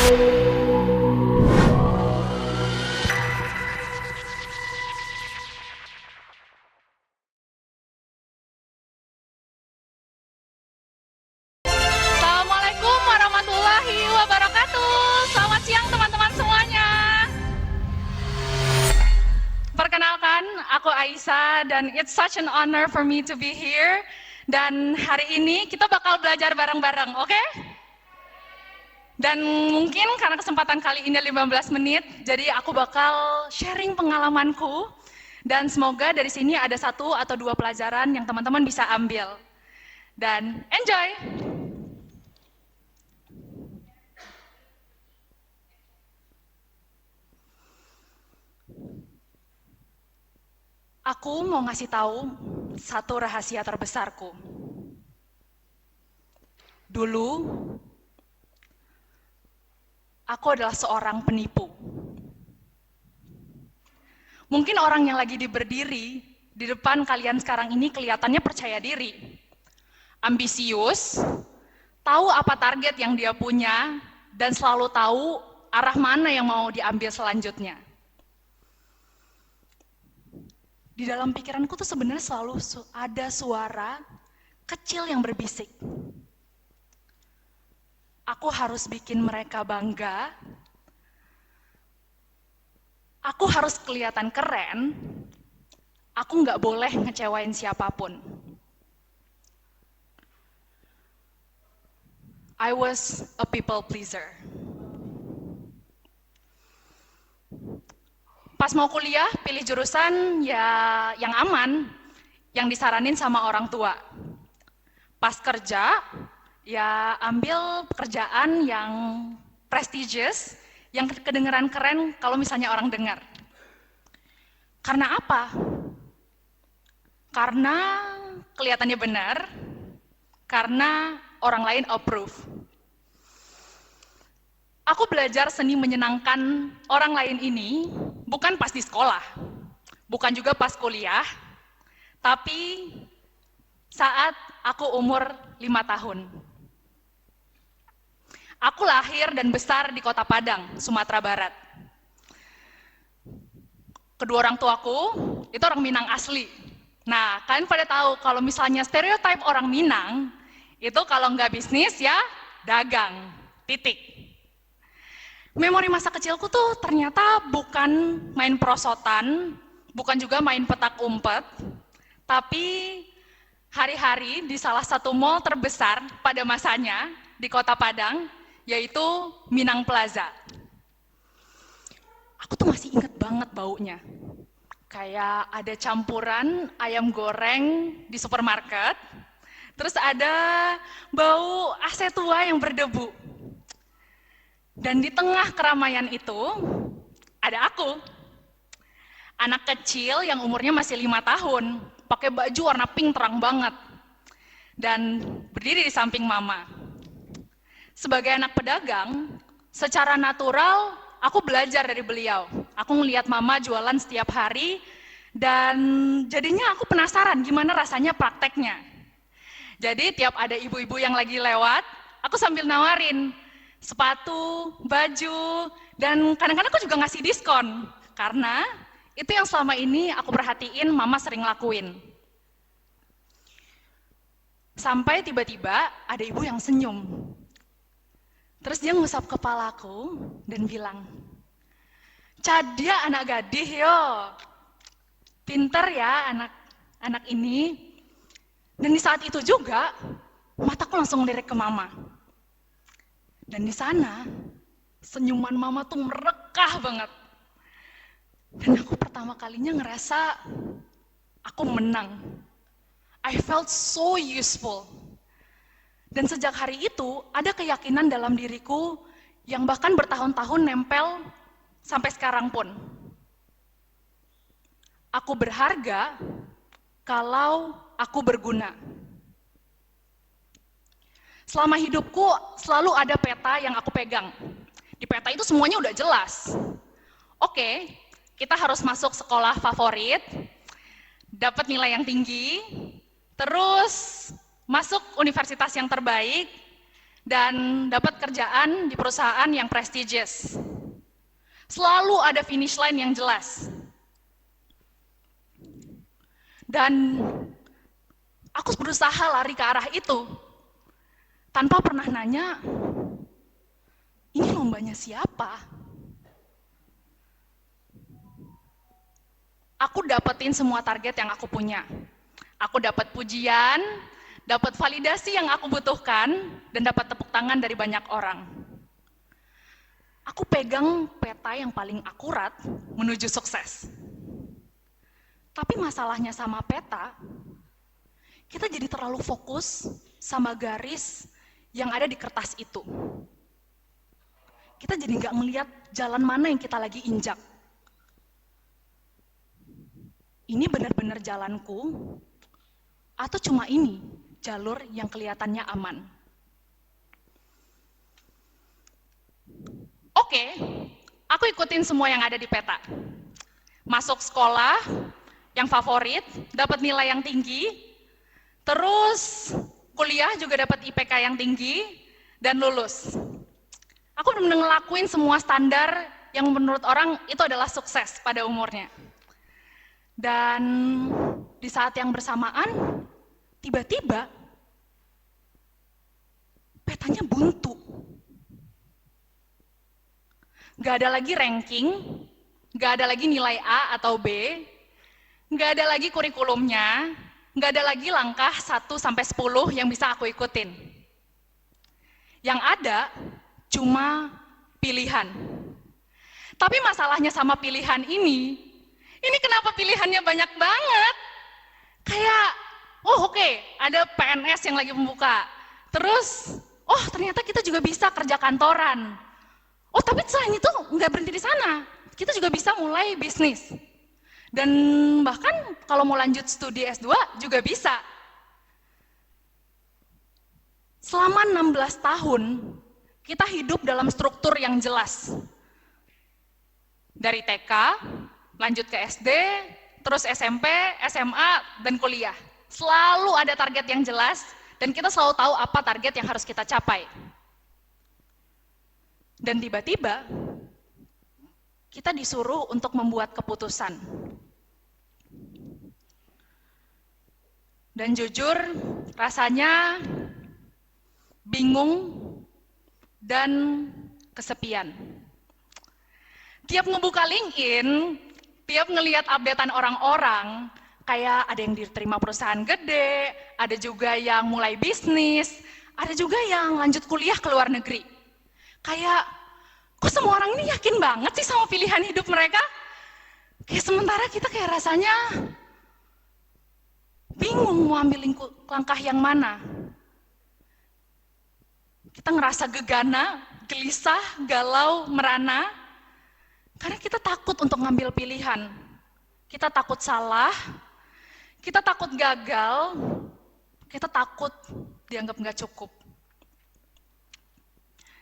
Assalamualaikum warahmatullahi wabarakatuh. Selamat siang teman-teman semuanya. Perkenalkan, aku Aisyah dan it's such an honor for me to be here. Dan hari ini kita bakal belajar bareng-bareng, oke? Dan mungkin karena kesempatan kali ini 15 menit, jadi aku bakal sharing pengalamanku. Dan semoga dari sini ada 1 atau 2 pelajaran yang teman-teman bisa ambil. Dan enjoy! Aku mau ngasih tahu 1 rahasia terbesarku. Dulu, aku adalah seorang penipu. Mungkin orang yang lagi berdiri di depan kalian sekarang ini kelihatannya percaya diri, ambisius, tahu apa target yang dia punya, dan selalu tahu arah mana yang mau diambil selanjutnya. Di dalam pikiranku tuh sebenarnya selalu ada suara kecil yang berbisik. Aku harus bikin mereka bangga, aku harus kelihatan keren, aku nggak boleh ngecewain siapapun. I was a people pleaser. Pas mau kuliah, pilih jurusan ya yang aman, yang disaranin sama orang tua. Pas kerja, ya ambil pekerjaan yang prestigious, yang kedengeran keren kalau misalnya orang dengar. Karena apa? Karena kelihatannya benar, karena orang lain approve. Aku belajar seni menyenangkan orang lain ini bukan pas di sekolah, bukan juga pas kuliah, tapi saat aku umur 5 tahun. Aku lahir dan besar di Kota Padang, Sumatera Barat. Kedua orang tuaku itu orang Minang asli. Nah, kalian pada tahu kalau misalnya stereotype orang Minang, itu kalau nggak bisnis ya dagang, titik. Memori masa kecilku tuh ternyata bukan main prosotan, bukan juga main petak umpet, tapi hari-hari di salah satu mall terbesar pada masanya di Kota Padang, yaitu Minang Plaza. Aku tuh masih inget banget baunya. Kayak ada campuran ayam goreng di supermarket, terus ada bau AC tua yang berdebu. Dan di tengah keramaian itu, ada aku. Anak kecil yang umurnya masih 5 tahun, pakai baju warna pink terang banget. Dan berdiri di samping mama. Sebagai anak pedagang, secara natural aku belajar dari beliau. Aku ngelihat mama jualan setiap hari, dan jadinya aku penasaran gimana rasanya prakteknya. Jadi tiap ada ibu-ibu yang lagi lewat, aku sambil nawarin sepatu, baju, dan kadang-kadang aku juga ngasih diskon. Karena itu yang selama ini aku perhatiin mama sering lakuin. Sampai tiba-tiba ada ibu yang senyum. Terus dia ngusap kepalaku dan bilang, "Cadia anak gadih yo, pinter ya anak ini." Dan di saat itu juga, mataku langsung lirik ke mama. Dan di sana, senyuman mama tuh merekah banget. Dan aku pertama kalinya ngerasa aku menang. I felt so useful. Dan sejak hari itu, ada keyakinan dalam diriku yang bahkan bertahun-tahun nempel sampai sekarang pun. Aku berharga kalau aku berguna. Selama hidupku selalu ada peta yang aku pegang. Di peta itu semuanya udah jelas. Oke, kita harus masuk sekolah favorit, dapat nilai yang tinggi, terus masuk universitas yang terbaik, dan dapat kerjaan di perusahaan yang prestigious. Selalu ada finish line yang jelas. Dan aku berusaha lari ke arah itu, tanpa pernah nanya, ini lombanya siapa? Aku dapetin semua target yang aku punya. Aku dapat pujian, dapat validasi yang aku butuhkan, dan dapat tepuk tangan dari banyak orang. Aku pegang peta yang paling akurat menuju sukses. Tapi masalahnya sama peta, kita jadi terlalu fokus sama garis yang ada di kertas itu. Kita jadi nggak melihat jalan mana yang kita lagi injak. Ini benar-benar jalanku, atau cuma ini jalur yang kelihatannya aman? Oke, aku ikutin semua yang ada di peta. Masuk sekolah yang favorit, dapat nilai yang tinggi, terus kuliah juga dapat IPK yang tinggi, dan lulus. Aku benar-benar ngelakuin semua standar yang menurut orang itu adalah sukses pada umurnya. Dan di saat yang bersamaan, tiba-tiba petanya buntu. Gak ada lagi ranking, gak ada lagi nilai A atau B, gak ada lagi kurikulumnya, gak ada lagi langkah 1-10 yang bisa aku ikutin. Yang ada cuma pilihan. Tapi masalahnya sama pilihan ini kenapa pilihannya banyak banget? Kayak, oke, ada PNS yang lagi membuka. Terus, ternyata kita juga bisa kerja kantoran. Tapi selain itu nggak berhenti di sana. Kita juga bisa mulai bisnis. Dan bahkan kalau mau lanjut studi S2 juga bisa. Selama 16 tahun, kita hidup dalam struktur yang jelas. Dari TK, lanjut ke SD, terus SMP, SMA, dan kuliah. Selalu ada target yang jelas, dan kita selalu tahu apa target yang harus kita capai. Dan tiba-tiba, kita disuruh untuk membuat keputusan. Dan jujur, rasanya bingung dan kesepian. Tiap ngebuka LinkedIn, tiap ngelihat updatean orang-orang, kayak ada yang diterima perusahaan gede, ada juga yang mulai bisnis, ada juga yang lanjut kuliah ke luar negeri. Kayak, kok semua orang ini yakin banget sih sama pilihan hidup mereka? Kayak sementara kita kayak rasanya bingung mau ambil langkah yang mana. Kita ngerasa gegana, gelisah, galau, merana, karena kita takut untuk ngambil pilihan. Kita takut salah, kita takut gagal, kita takut dianggap nggak cukup.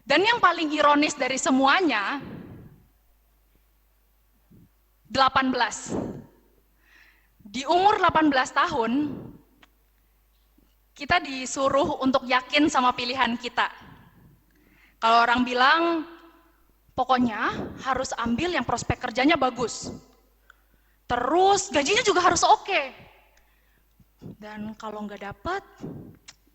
Dan yang paling ironis dari semuanya, 18. Di umur 18 tahun, kita disuruh untuk yakin sama pilihan kita. Kalau orang bilang, pokoknya harus ambil yang prospek kerjanya bagus. Terus gajinya juga harus oke. Dan kalau nggak dapet,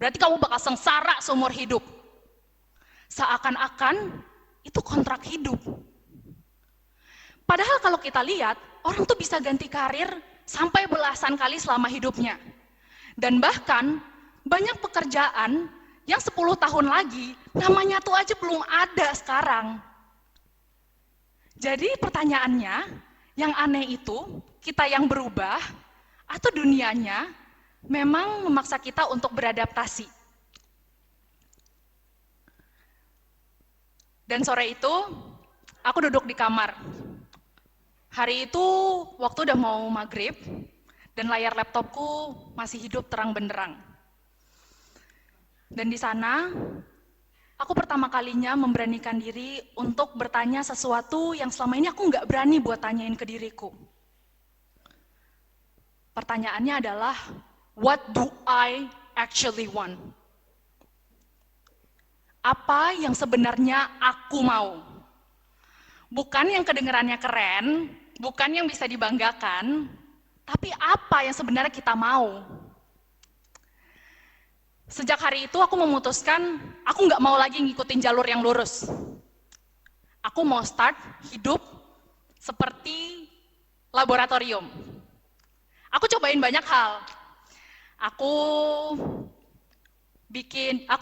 berarti kamu bakal sengsara seumur hidup. Seakan-akan itu kontrak hidup. Padahal kalau kita lihat, orang tuh bisa ganti karir sampai belasan kali selama hidupnya. Dan bahkan banyak pekerjaan yang 10 tahun lagi, namanya tuh aja belum ada sekarang. Jadi pertanyaannya, yang aneh itu, kita yang berubah, atau dunianya memang memaksa kita untuk beradaptasi. Dan sore itu, aku duduk di kamar. Hari itu, waktu udah mau maghrib, dan layar laptopku masih hidup terang benderang. Dan di sana, aku pertama kalinya memberanikan diri untuk bertanya sesuatu yang selama ini aku nggak berani buat tanyain ke diriku. Pertanyaannya adalah, what do I actually want? apa yang sebenarnya aku mau. Bukan yang kedengarannya keren, bukan yang bisa dibanggakan, tapi apa yang sebenarnya kita mau. Sejak hari itu aku memutuskan, aku nggak mau lagi ngikutin jalur yang lurus. Aku mau start hidup seperti laboratorium. Aku cobain banyak hal. Aku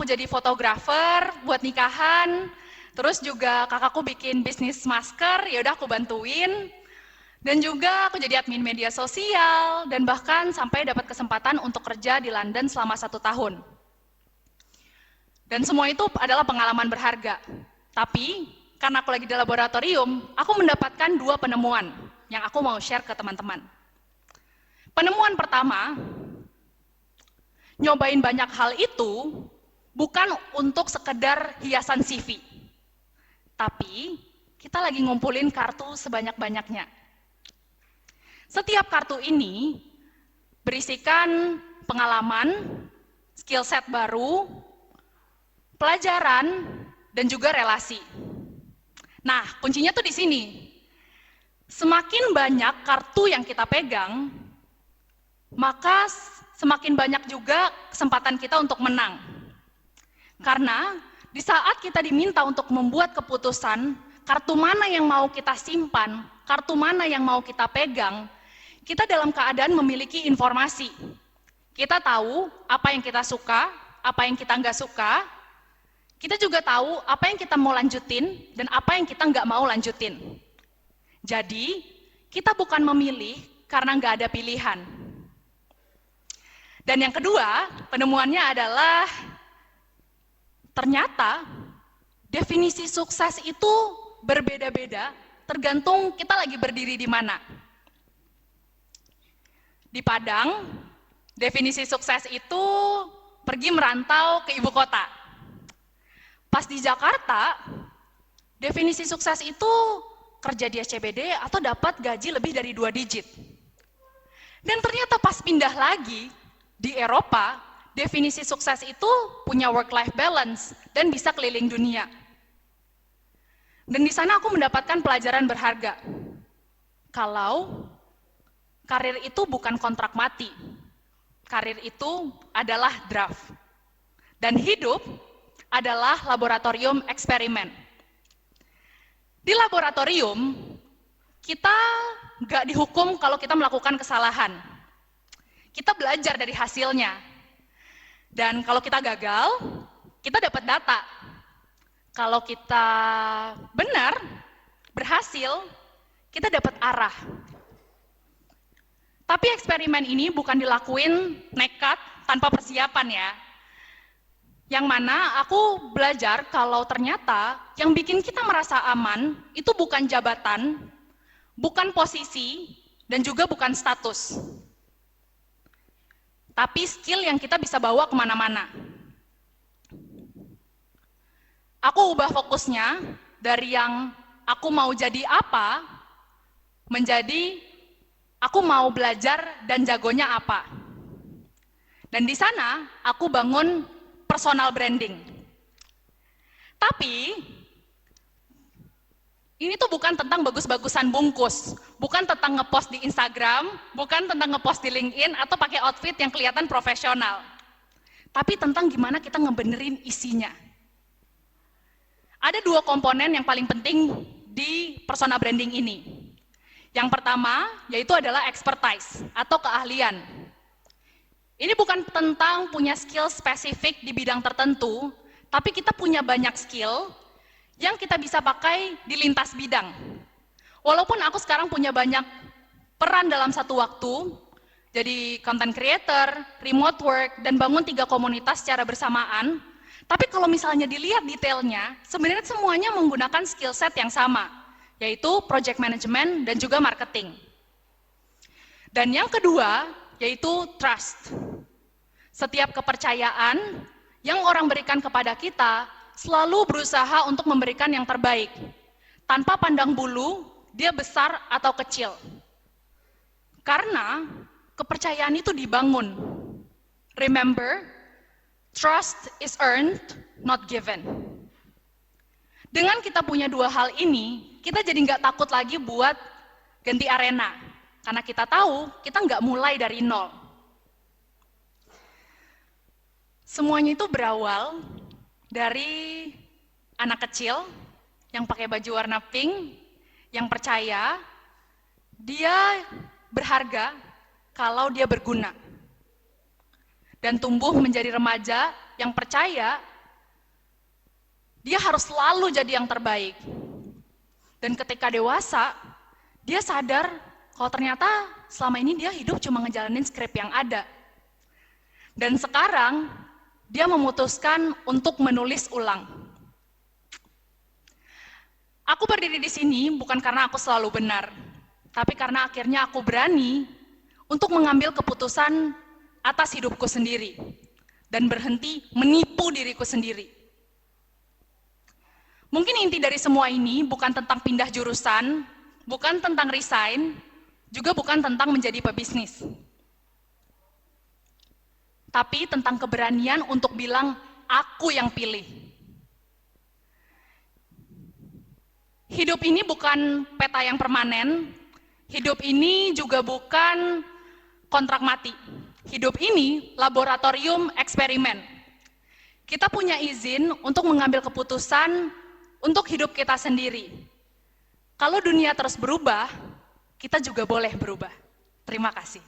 jadi fotografer buat nikahan, terus juga kakakku bikin bisnis masker, ya udah aku bantuin. Dan juga aku jadi admin media sosial, dan bahkan sampai dapat kesempatan untuk kerja di London selama 1 tahun. Dan semua itu adalah pengalaman berharga. Tapi, karena aku lagi di laboratorium, aku mendapatkan 2 penemuan yang aku mau share ke teman-teman. Penemuan pertama, nyobain banyak hal itu bukan untuk sekedar hiasan CV. Tapi, kita lagi ngumpulin kartu sebanyak-banyaknya. Setiap kartu ini berisikan pengalaman, skill set baru, pelajaran, dan juga relasi. Nah, kuncinya tuh di sini. Semakin banyak kartu yang kita pegang, maka semakin banyak juga kesempatan kita untuk menang. Karena di saat kita diminta untuk membuat keputusan, kartu mana yang mau kita simpan, kartu mana yang mau kita pegang, kita dalam keadaan memiliki informasi. Kita tahu apa yang kita suka, apa yang kita nggak suka. Kita juga tahu apa yang kita mau lanjutin dan apa yang kita nggak mau lanjutin. Jadi, kita bukan memilih karena nggak ada pilihan. Dan yang kedua, penemuannya adalah ternyata definisi sukses itu berbeda-beda tergantung kita lagi berdiri di mana. Di Padang, definisi sukses itu pergi merantau ke ibu kota. Pas di Jakarta, definisi sukses itu kerja di SCBD atau dapat gaji lebih dari 2 digit. Dan ternyata pas pindah lagi di Eropa, definisi sukses itu punya work-life balance dan bisa keliling dunia. Dan di sana aku mendapatkan pelajaran berharga. Kalau karir itu bukan kontrak mati. Karir itu adalah draft. Dan hidup adalah laboratorium eksperimen. Di laboratorium, kita nggak dihukum kalau kita melakukan kesalahan. Kita belajar dari hasilnya. Dan kalau kita gagal, kita dapat data. Kalau kita benar, berhasil, kita dapat arah. Tapi eksperimen ini bukan dilakuin nekat tanpa persiapan ya. Yang mana aku belajar kalau ternyata yang bikin kita merasa aman itu bukan jabatan, bukan posisi, dan juga bukan status. Tapi skill yang kita bisa bawa kemana-mana. Aku ubah fokusnya dari yang aku mau jadi apa, menjadi aku mau belajar dan jagonya apa. Dan di sana aku bangun personal branding. Tapi ini tuh bukan tentang bagus-bagusan bungkus, bukan tentang ngepost di Instagram, bukan tentang ngepost di LinkedIn atau pakai outfit yang kelihatan profesional. Tapi tentang gimana kita ngebenerin isinya. Ada 2 komponen yang paling penting di personal branding ini. Yang pertama, yaitu adalah expertise atau keahlian. Ini bukan tentang punya skill spesifik di bidang tertentu, tapi kita punya banyak skill yang kita bisa pakai di lintas bidang. Walaupun aku sekarang punya banyak peran dalam satu waktu, jadi content creator, remote work, dan bangun 3 komunitas secara bersamaan, tapi kalau misalnya dilihat detailnya, sebenarnya semuanya menggunakan skill set yang sama, yaitu project management dan juga marketing. Dan yang kedua, yaitu trust. Setiap kepercayaan yang orang berikan kepada kita selalu berusaha untuk memberikan yang terbaik, tanpa pandang bulu dia besar atau kecil. Karena kepercayaan itu dibangun. Remember, trust is earned, not given. Dengan kita punya dua hal ini, kita jadi nggak takut lagi buat ganti arena. Karena kita tahu, kita nggak mulai dari nol. Semuanya itu berawal dari anak kecil yang pakai baju warna pink, yang percaya dia berharga kalau dia berguna. Dan tumbuh menjadi remaja yang percaya dia harus selalu jadi yang terbaik. Dan ketika dewasa, dia sadar kalau ternyata selama ini dia hidup cuma ngejalanin skrip yang ada. Dan sekarang, dia memutuskan untuk menulis ulang. Aku berdiri di sini bukan karena aku selalu benar, tapi karena akhirnya aku berani untuk mengambil keputusan atas hidupku sendiri dan berhenti menipu diriku sendiri. Mungkin inti dari semua ini bukan tentang pindah jurusan, bukan tentang resign, juga bukan tentang menjadi pebisnis. Tapi tentang keberanian untuk bilang, aku yang pilih. Hidup ini bukan peta yang permanen, hidup ini juga bukan kontrak mati. Hidup ini laboratorium eksperimen. Kita punya izin untuk mengambil keputusan untuk hidup kita sendiri. Kalau dunia terus berubah, kita juga boleh berubah. Terima kasih.